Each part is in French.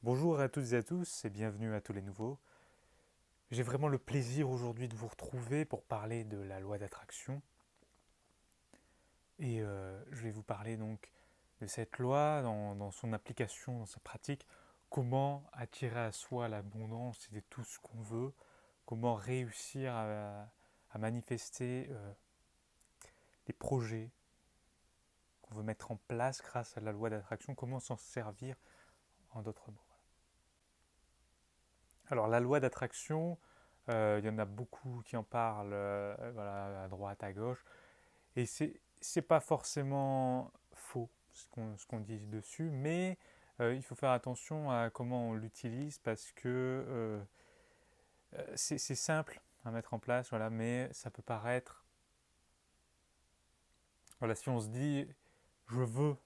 Bonjour à toutes et à tous et bienvenue à tous les nouveaux. J'ai vraiment le plaisir aujourd'hui de vous retrouver pour parler de la loi d'attraction. Et je vais vous parler donc de cette loi dans son application, dans sa pratique, comment attirer à soi l'abondance et tout ce qu'on veut, comment réussir à manifester les projets qu'on veut mettre en place grâce à la loi d'attraction, comment s'en servir en d'autres mots. Alors la loi d'attraction, il y en a beaucoup qui en parlent voilà, à droite, à gauche, et c'est pas forcément faux ce qu'on dit dessus, mais il faut faire attention à comment on l'utilise parce que c'est simple à mettre en place, voilà, mais ça peut paraître, voilà, si on se dit je veux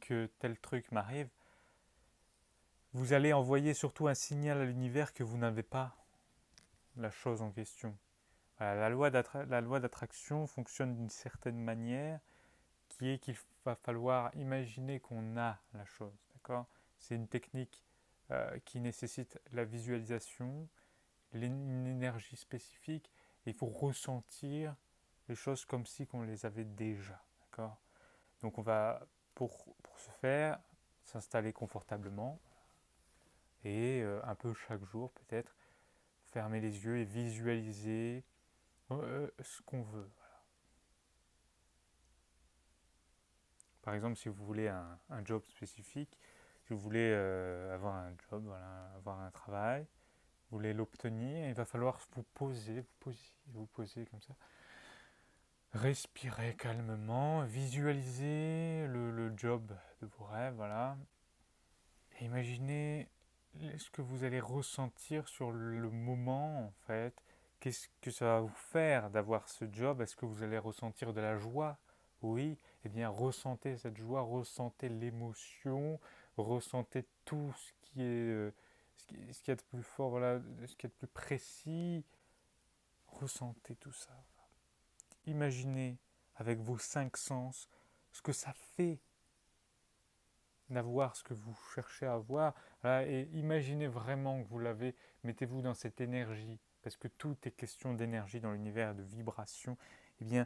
que tel truc m'arrive, vous allez envoyer surtout un signal à l'univers que vous n'avez pas la chose en question. Voilà, la loi d'attraction fonctionne d'une certaine manière qui est qu'il va falloir imaginer qu'on a la chose. D'accord. C'est une technique qui nécessite la visualisation, une énergie spécifique, et il faut ressentir les choses comme si on les avait déjà. D'accord. Donc on va, pour ce faire, s'installer confortablement et un peu chaque jour peut-être fermer les yeux et visualiser ce qu'on veut. Par exemple, si vous voulez un job spécifique, si vous voulez avoir un job, voilà, avoir un travail, vous voulez l'obtenir, il va falloir vous poser comme ça. Respirez calmement, visualisez le job de vos rêves, voilà. Et imaginez ce que vous allez ressentir sur le moment, en fait. Qu'est-ce que ça va vous faire d'avoir ce job? Est-ce que vous allez ressentir de la joie? Oui, eh bien ressentez cette joie, ressentez l'émotion, ressentez tout ce qui est ce qu'il y a de plus fort, voilà, ce qu'il y a de plus précis. Ressentez tout ça. Imaginez avec vos cinq sens ce que ça fait d'avoir ce que vous cherchez à avoir. Voilà, et imaginez vraiment que vous l'avez, mettez-vous dans cette énergie, parce que tout est question d'énergie dans l'univers, de vibration. Eh bien,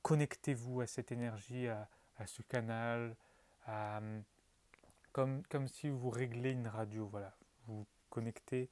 connectez-vous à cette énergie, à ce canal, à, comme si vous réglez une radio. Voilà. Vous connectez,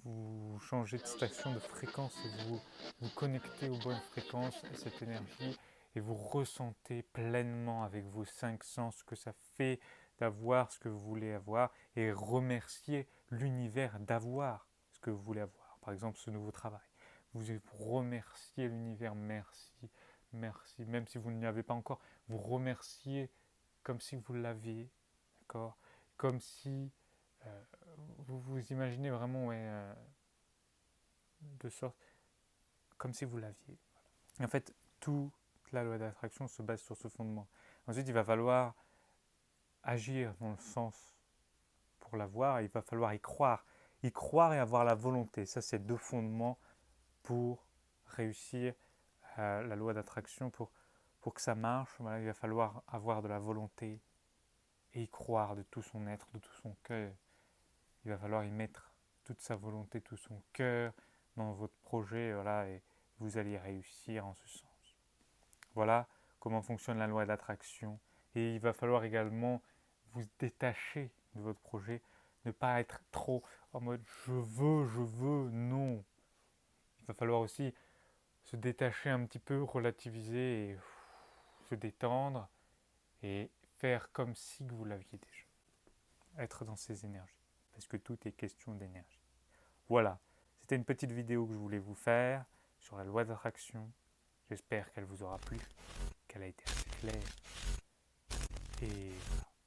vous changez de station de fréquence et vous connectez aux bonnes fréquences, à cette énergie, et vous ressentez pleinement avec vos cinq sens ce que ça fait d'avoir ce que vous voulez avoir et remercier l'univers d'avoir ce que vous voulez avoir. Par exemple, ce nouveau travail. Vous remerciez l'univers, merci, merci, même si vous ne l'avez pas encore, vous remerciez comme si vous l'aviez, d'accord. Comme si euh, vous imaginez vraiment, ouais, de sorte, comme si vous l'aviez. Et en fait, toute la loi d'attraction se base sur ce fondement. Ensuite, il va falloir agir dans le sens pour l'avoir, il va falloir y croire et avoir la volonté. Ça, c'est deux fondements pour réussir la loi d'attraction, pour que ça marche. Voilà, il va falloir avoir de la volonté et y croire de tout son être, de tout son cœur. Il va falloir y mettre toute sa volonté, tout son cœur dans votre projet, voilà, et vous allez réussir en ce sens. Voilà comment fonctionne la loi d'attraction. Et il va falloir également vous détacher de votre projet, ne pas être trop en mode je veux, non. Il va falloir aussi se détacher un petit peu, relativiser et se détendre et faire comme si vous l'aviez déjà. Être dans ces énergies. Parce que tout est question d'énergie. Voilà, c'était une petite vidéo que je voulais vous faire sur la loi d'attraction. J'espère qu'elle vous aura plu, qu'elle a été assez claire. Et voilà.